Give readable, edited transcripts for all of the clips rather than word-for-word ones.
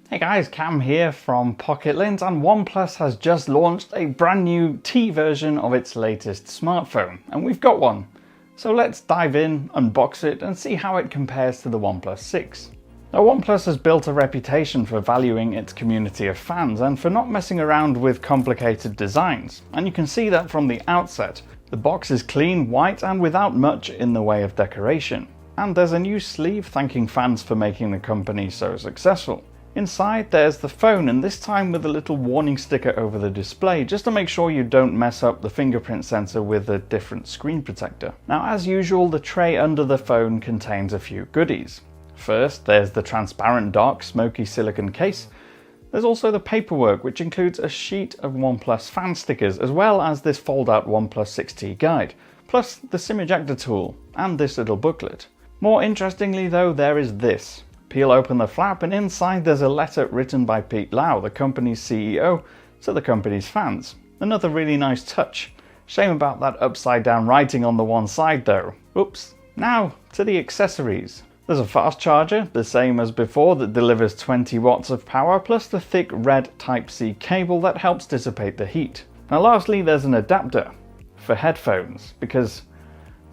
Hey guys, Cam here from Pocket-lint, and OnePlus has just launched a brand new T version of its latest smartphone, and we've got one. So let's dive in, unbox it, and see how it compares to the OnePlus 6. Now, OnePlus has built a reputation for valuing its community of fans and for not messing around with complicated designs, and you can see that from the outset. The box is clean, white, and without much in the way of decoration. And there's a new sleeve thanking fans for making the company so successful. Inside there's the phone, and this time with a little warning sticker over the display just to make sure you don't mess up the fingerprint sensor with a different screen protector. Now, as usual, the tray under the phone contains a few goodies. First, there's the transparent dark smoky silicone case. There's also the paperwork, which includes a sheet of OnePlus fan stickers as well as this fold-out OnePlus 6T guide, plus the SIM ejector tool and this little booklet. More interestingly though, there is this. Peel open the flap, and inside there's a letter written by Pete Lau, the company's CEO, to the company's fans. Another really nice touch. Shame about that upside down writing on the one side though. Oops. Now to the accessories. There's a fast charger, the same as before, that delivers 20 watts of power, plus the thick red Type-C cable that helps dissipate the heat. Now lastly, there's an adapter for headphones, because,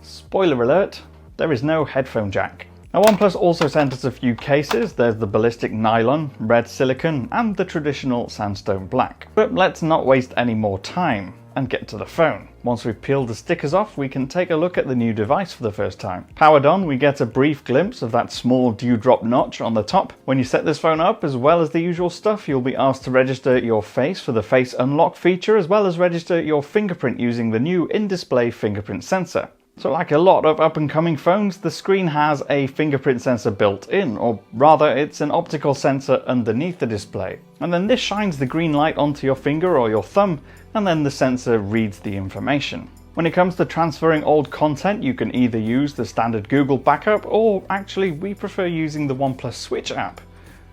spoiler alert, there is no headphone jack. Now, OnePlus also sent us a few cases. There's the ballistic nylon, red silicone, and the traditional sandstone black. But let's not waste any more time and get to the phone. Once we've peeled the stickers off, we can take a look at the new device for the first time. Powered on, we get a brief glimpse of that small dewdrop notch on the top. When you set this phone up, as well as the usual stuff, you'll be asked to register your face for the face unlock feature, as well as register your fingerprint using the new in-display fingerprint sensor. So like a lot of up-and-coming phones, the screen has a fingerprint sensor built in, or rather it's an optical sensor underneath the display. And then this shines the green light onto your finger or your thumb, and then the sensor reads the information. When it comes to transferring old content, you can either use the standard Google backup, or actually we prefer using the OnePlus Switch app.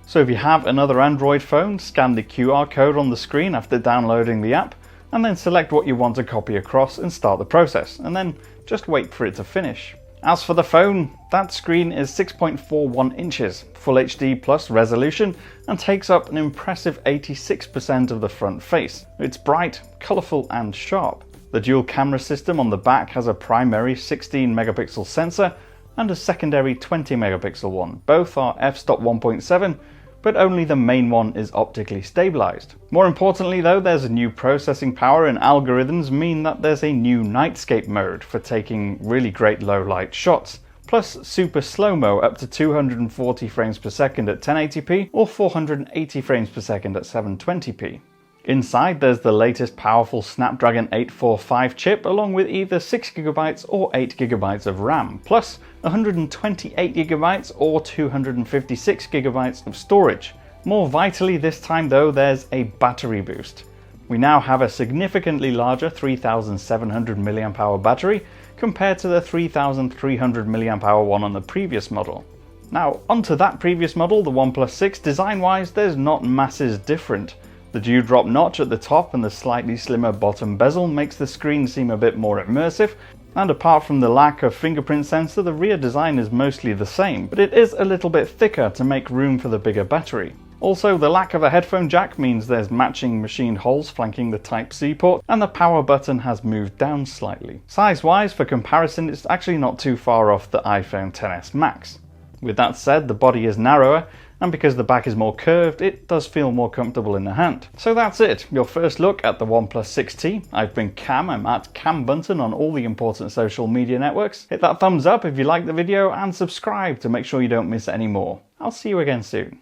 So if you have another Android phone, scan the QR code on the screen after downloading the app, and then select what you want to copy across and start the process, and then just wait for it to finish. As for the phone, that screen is 6.41 inches, Full HD plus resolution, and takes up an impressive 86% of the front face. It's bright, colourful and sharp. The dual camera system on the back has a primary 16 megapixel sensor and a secondary 20 megapixel one. Both are f-stop 1.7, but only the main one is optically stabilized. More importantly though, there's a new processing power, and algorithms mean that there's a new nightscape mode for taking really great low light shots, plus super slow-mo up to 240 frames per second at 1080p or 480 frames per second at 720p. Inside there's the latest powerful Snapdragon 845 chip, along with either 6GB or 8GB of RAM, plus 128GB or 256GB of storage. More vitally this time though, there's a battery boost. We now have a significantly larger 3700 mAh battery compared to the 3300 mAh one on the previous model. Now onto that previous model, the OnePlus 6, design-wise there's not masses different. The dewdrop notch at the top and the slightly slimmer bottom bezel makes the screen seem a bit more immersive, and apart from the lack of fingerprint sensor, the rear design is mostly the same, but it is a little bit thicker to make room for the bigger battery. Also, the lack of a headphone jack means there's matching machined holes flanking the Type-C port, and the power button has moved down slightly. Size-wise, for comparison, it's actually not too far off the iPhone XS Max. With that said, the body is narrower, and because the back is more curved, it does feel more comfortable in the hand. So that's it, your first look at the OnePlus 6T. I've been Cam, I'm at Cam Bunton on all the important social media networks. Hit that thumbs up if you liked the video, and subscribe to make sure you don't miss any more. I'll see you again soon.